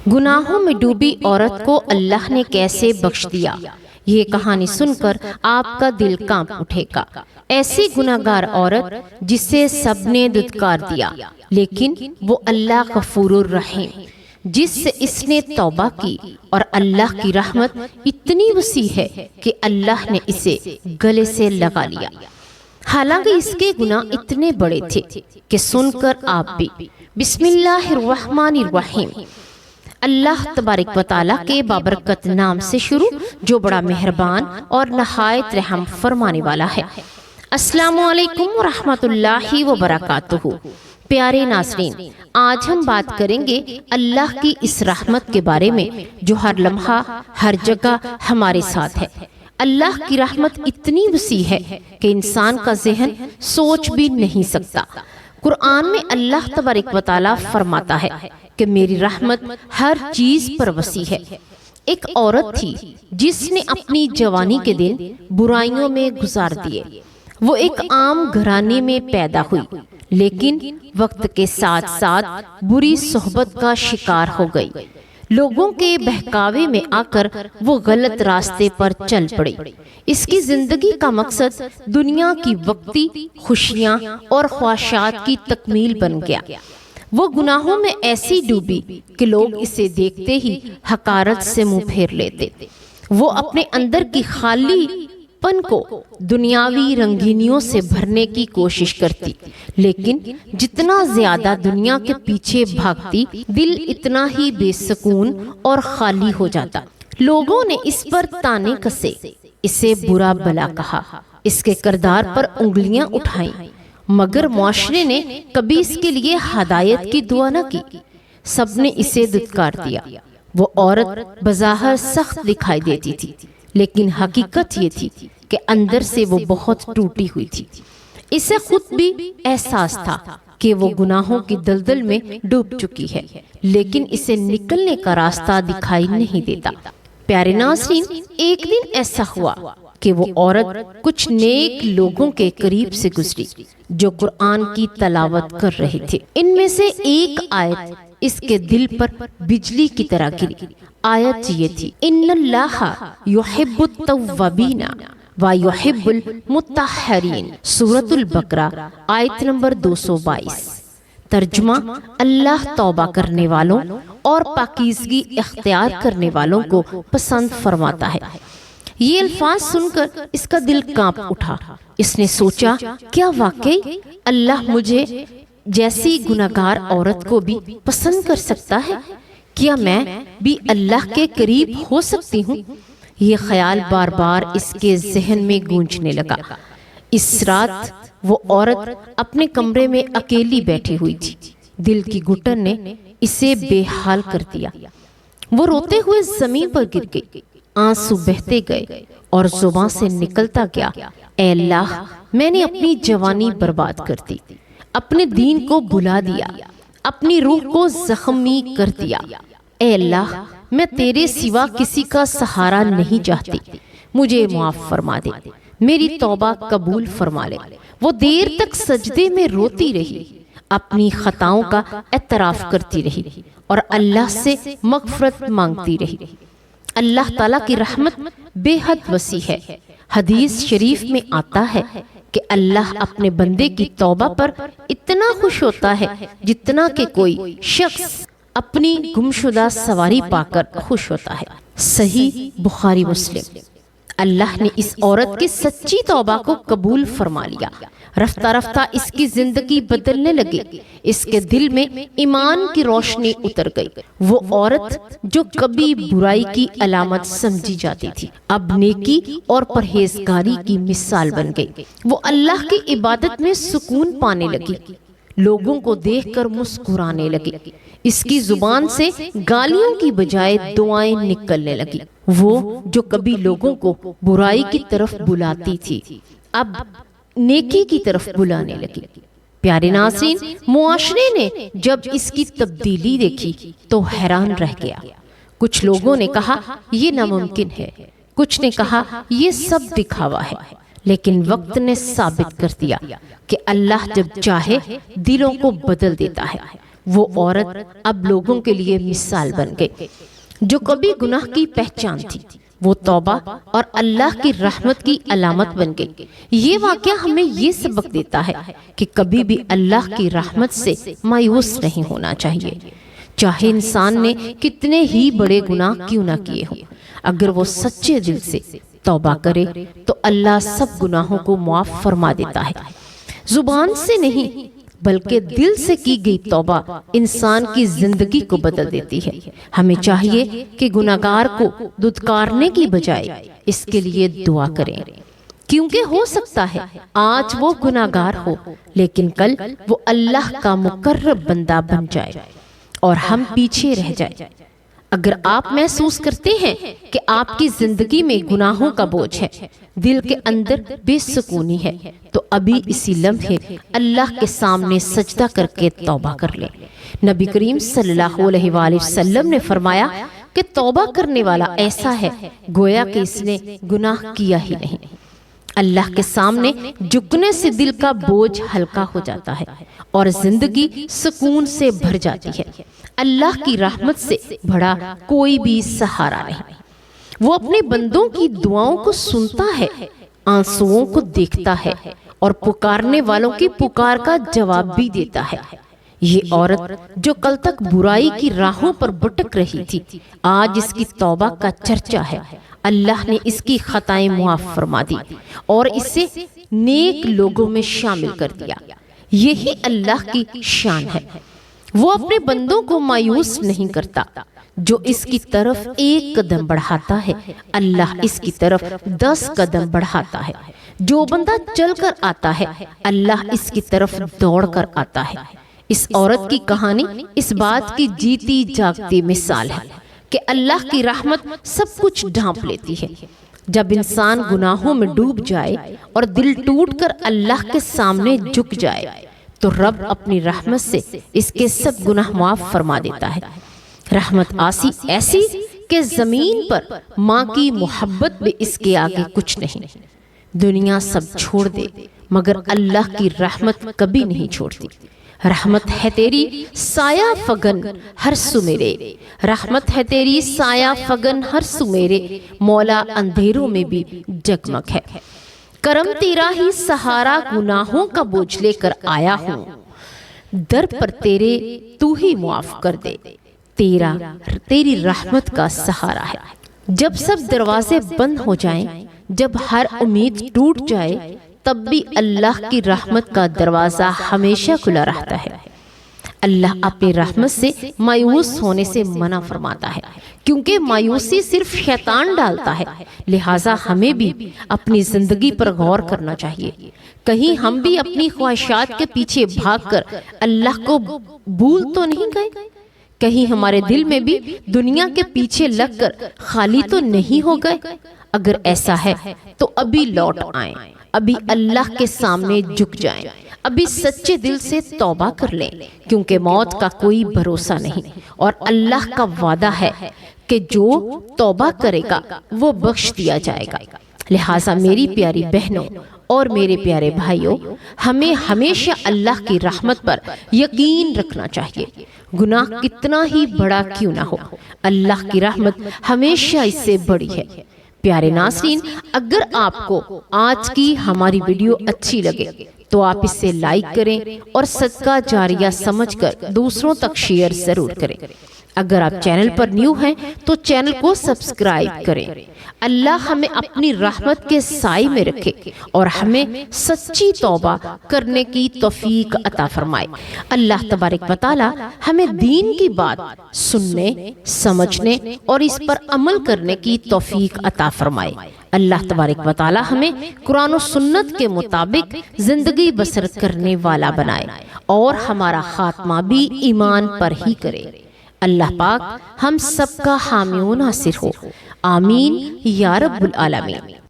گناہوں میں ڈوبی عورت کو اللہ نے کیسے بخش دیا، یہ کہانی سن کر آپ کا دل کانپ اٹھے گا۔ ایسی گناہگار عورت جسے سب نے دھتکار دیا، لیکن وہ اللہ غفور الرحیم جس سے اس نے توبہ کی، اور اللہ کی رحمت اتنی وسیع ہے کہ اللہ نے اسے گلے سے لگا لیا۔ حالانکہ اس کے گناہ اتنے بڑے تھے کہ سن کر آپ بھی بسم اللہ الرحمن الرحیم، اللہ تبارک و تعالیٰ کے بابرکت نام سے شروع جو بڑا مہربان اور نہایت رحم فرمانے والا ہے۔ السلام علیکم ورحمۃ اللہ وبرکاتہ۔ پیارے ناظرین، آج ہم بات کریں گے اللہ کی اس رحمت کے بارے میں جو ہر لمحہ ہر جگہ ہمارے ساتھ ہے۔ اللہ کی رحمت اتنی وسیع ہے کہ انسان کا ذہن سوچ بھی نہیں سکتا۔ قرآن میں اللہ تبارک و تعالیٰ فرماتا ہے کہ میری رحمت ہر چیز پر وسیع ہے۔ ایک عورت تھی جس نے اپنی جوانی کے دن برائیوں میں گزار دیے۔ وہ ایک عام گھرانے میں پیدا ہوئی، لیکن وقت کے ساتھ ساتھ بری صحبت کا شکار ہو گئی۔ لوگوں کے بہکاوے میں آ کر وہ غلط راستے پر چل پڑی۔ اس کی زندگی کا مقصد دنیا کی وقتی خوشیاں اور خواہشات کی تکمیل بن گیا۔ وہ گناہوں میں ایسی ڈوبی کہ لوگ اسے دیکھتے ہی حقارت سے منہ پھیر لیتے۔ وہ اپنے اندر کی خالی پن کو دنیاوی رنگینیوں سے بھرنے کی کوشش کرتی، لیکن جتنا زیادہ دنیا کے پیچھے بھاگتی، دل اتنا ہی بے سکون اور خالی ہو جاتا۔ لوگوں نے اس پر تانے کسے، اسے برا بلا کہا، اس کے کردار پر انگلیاں اٹھائیں، مگر معاشرے نے کبھی اس کے لیے ہدایت کی دعا نہ کی۔ سب نے اسے دھتکار دیا۔ وہ عورت بظاہر سخت دکھائی دیتی تھی، لیکن حقیقت یہ تھی کہ اندر سے وہ بہت ٹوٹی ہوئی تھی۔ اسے خود بھی احساس تھا کہ وہ گناہوں کی دلدل میں ڈوب چکی ہے، لیکن اسے نکلنے کا راستہ دکھائی نہیں دیتا۔ پیارے ناظرین، ایک دن ایسا ہوا کہ وہ عورت کچھ نیک لوگوں کے قریب سے گزری جو قرآن کی تلاوت کر رہے تھے۔ ان میں سے ایک آیت اس کے دل پر بجلی کی طرح گری۔ آیت یہ تھی، ان اللہ یحب التوابین ویحب المطہرین، سورۃ البقرہ آیت نمبر 222۔ ترجمہ، اللہ توبہ کرنے والوں اور پاکیزگی اختیار کرنے والوں کو پسند فرماتا ہے۔ یہ الفاظ سن کر اس کا دل کانپ اٹھا۔ اس نے سوچا، کیا واقعی اللہ مجھے جیسی گناہگار عورت کو بھی پسند کر سکتا ہے؟ کیا میں بھی اللہ کے قریب ہو سکتی ہوں؟ یہ خیال بار بار اس کے ذہن میں گونجنے لگا۔ اس رات وہ عورت اپنے کمرے میں اکیلی بیٹھی ہوئی تھی۔ دل کی گھٹن نے اسے بے حال کر دیا۔ وہ روتے ہوئے زمین پر گر گئی۔ آنسو بہتے گئے اور زبان سے نکلتا گیا، اے اللہ، میں نے اپنی جوانی برباد کر دی، اپنے دین کو بھلا دیا، اپنی روح کو زخمی کر دیا۔ اے اللہ، میں تیرے سوا کسی کا سہارا نہیں چاہتی، مجھے معاف فرما دے، میری توبہ قبول فرما لے۔ وہ دیر تک سجدے میں روتی رہی، اپنی خطاؤں کا اعتراف کرتی رہی اور اللہ سے مغفرت مانگتی رہی۔ اللہ تعالیٰ کی رحمت بے حد وسیع ہے۔ حدیث شریف میں آتا ہے کہ اللہ اپنے بندے کی توبہ پر اتنا خوش ہوتا ہے جتنا کہ کوئی شخص اپنی گمشدہ سواری پا کر خوش ہوتا ہے۔ صحیح بخاری مسلم۔ اللہ نے اس عورت کی سچی توبہ کو قبول فرما لیا۔ رفتہ رفتہ اس کی زندگی بدلنے لگی۔ اس کے دل میں ایمان کی روشنی اتر گئی۔ وہ عورت جو کبھی برائی کی علامت سمجھی جاتی تھی، اب نیکی اور پرہیزگاری کی مثال بن گئی۔ وہ اللہ کی عبادت میں سکون پانے لگی، لوگوں کو دیکھ کر مسکرانے لگی۔ اس کی زبان سے گالیوں کی بجائے دعائیں نکلنے لگی۔ وہ جو کبھی لوگوں کو برائی کی طرف بلاتی تھی، اب نیکی کی طرف بلانے لگی۔ پیارے ناظرین، معاشرے نے جب اس کی تبدیلی دیکھی تو حیران رہ گیا۔ کچھ لوگوں نے کہا یہ ناممکن ہے، کچھ نے کہا یہ سب دکھاوا ہے، لیکن وقت نے ثابت کر دیا کہ اللہ جب چاہے دلوں کو بدل دیتا ہے۔ وہ عورت اب لوگوں کے لیے مثال بن گئی۔ جو کبھی گناہ کی پہچان تھی وہ توبہ اور اللہ کی رحمت کی علامت بن گئی۔ یہ واقعہ ہمیں یہ سبق دیتا ہے کہ کبھی بھی اللہ کی رحمت سے مایوس نہیں ہونا چاہیے، چاہے انسان نے کتنے ہی بڑے گناہ کیوں نہ کیے ہوں۔ اگر وہ سچے دل سے توبہ کرے تو اللہ سب گناہوں کو معاف فرما دیتا ہے۔ زبان سے نہیں بلکہ دل سے کی گئی توبہ انسان کی زندگی کو بدل دیتی ہے۔ ہمیں چاہیے کہ گناہگار کو دھتکارنے کی بجائے اس کے لیے دعا کریں، کیونکہ ہو سکتا ہے آج وہ گناہگار ہو لیکن کل وہ اللہ کا مقرب بندہ بن جائے اور ہم پیچھے رہ جائیں۔ اگر آپ محسوس کرتے ہیں کہ آپ کی زندگی میں گناہوں کا بوجھ ہے، دل کے اندر بے سکونی ہے، تو ابھی اسی لمحے اللہ کے سامنے سجدہ کر کے توبہ کر لیں۔ نبی کریم صلی اللہ علیہ وآلہ وسلم نے فرمایا کہ توبہ کرنے والا ایسا ہے گویا کہ اس نے گناہ کیا ہی نہیں۔ اللہ کے سامنے جھکنے سے دل کا بوجھ ہلکا ہو جاتا ہے اور زندگی سکون سے بھر جاتی ہے۔ اللہ کی رحمت سے بڑا کوئی بھی سہارا نہیں۔ وہ اپنے بندوں کی دعاؤں کو سنتا ہے، آنسوؤں کو دیکھتا ہے اور پکارنے والوں کی پکار کا جواب بھی دیتا ہے۔ یہ عورت جو کل تک برائی کی راہوں پر بھٹک رہی تھی، آج اس کی توبہ کا چرچا ہے۔ اللہ نے اس کی خطائیں معاف فرما دی اور اسے نیک لوگوں میں شامل کر دیا۔ یہی اللہ کی شان ہے۔ وہ اپنے بندوں کو مایوس نہیں کرتا۔ جو اس کی طرف ایک قدم بڑھاتا ہے اللہ اس کی طرف 10 قدم بڑھاتا ہے۔ جو بندہ چل کر آتا ہے اللہ اس کی طرف دوڑ کر آتا ہے۔ اس عورت کی کہانی اس بات کی جیتی جاگتی مثال ہے کہ اللہ کی رحمت سب کچھ ڈھانپ لیتی ہے۔ جب انسان گناہوں میں ڈوب جائے اور دل ٹوٹ کر اللہ کے سامنے جھک جائے تو رب اپنی رحمت سے اس کے سب گناہ معاف فرما دیتا ہے۔ رحمت ایسی کہ زمین پر ماں کی محبت بھی اس کے آگے کچھ نہیں۔ دنیا سب چھوڑ دے مگر اللہ کی رحمت کبھی نہیں چھوڑتی۔ رحمت ہے تیری سایہ فگن ہر سو میرے، رحمت ہے تیری سایہ فگن ہر سو میرے، مولا اندھیروں میں بھی جگمگ ہے۔ کرم تیرا ہی سہارا گناہوں کا بوجھ لے کر آیا ہوں، در پر تیرے تو ہی معاف کر دے، تیری رحمت کا سہارا ہے۔ جب سب دروازے بند ہو جائیں، جب ہر امید ٹوٹ جائے، تب بھی اللہ کی رحمت کا دروازہ ہمیشہ کھلا رہتا ہے۔ اللہ اپنی رحمت سے مایوس ہونے سے منع فرماتا ہے، کیونکہ مایوسی صرف شیطان ڈالتا ہے۔ لہٰذا ہمیں بھی اپنی زندگی پر غور کرنا چاہیے۔ کہیں ہم بھی اپنی خواہشات کے پیچھے بھاگ کر اللہ کو بھول تو نہیں گئے؟ کہیں ہمارے دل میں بھی دنیا کے پیچھے لگ کر خالی تو نہیں ہو گئے؟ اگر ایسا ہے تو ابھی لوٹ آئیں، ابھی اللہ کے سامنے جھک جائیں، ابھی سچے دل سے توبہ کر لیں، کیونکہ موت کا کوئی بھروسہ نہیں اور اللہ کا وعدہ ہے کہ جو توبہ کرے گا وہ بخش دیا جائے گا۔ لہٰذا میری پیاری بہنوں اور میرے پیارے بھائیوں، ہمیں ہمیشہ اللہ کی رحمت پر یقین رکھنا چاہیے، گناہ کتنا ہی بڑا کیوں نہ ہو، اللہ کی رحمت ہمیشہ اس سے بڑی ہے۔ پیارے ناظرین، اگر آپ کو آج کی ہماری ویڈیو اچھی لگے تو آپ اسے لائک کریں اور صدقہ جاریہ سمجھ کر دوسروں تک شیئر ضرور کریں۔ اگر آپ چینل پر نیو ہیں تو چینل کو سبسکرائب کریں۔ اللہ ہمیں اپنی رحمت کے سائے میں رکھے اور ہمیں سچی توبہ کرنے کی توفیق عطا فرمائے۔ اللہ تبارک و تعالی ہمیں دین کی بات سننے، سمجھنے اور اس پر عمل کرنے کی توفیق عطا فرمائے۔ اللہ تبارک و تعالی ہمیں قرآن و سنت کے مطابق زندگی بسر کرنے والا بنائے اور ہمارا خاتمہ بھی ایمان پر ہی کرے۔ اللہ پاک ہم سب کا حامی و ناصر ہو، آمین یا رب العالمین۔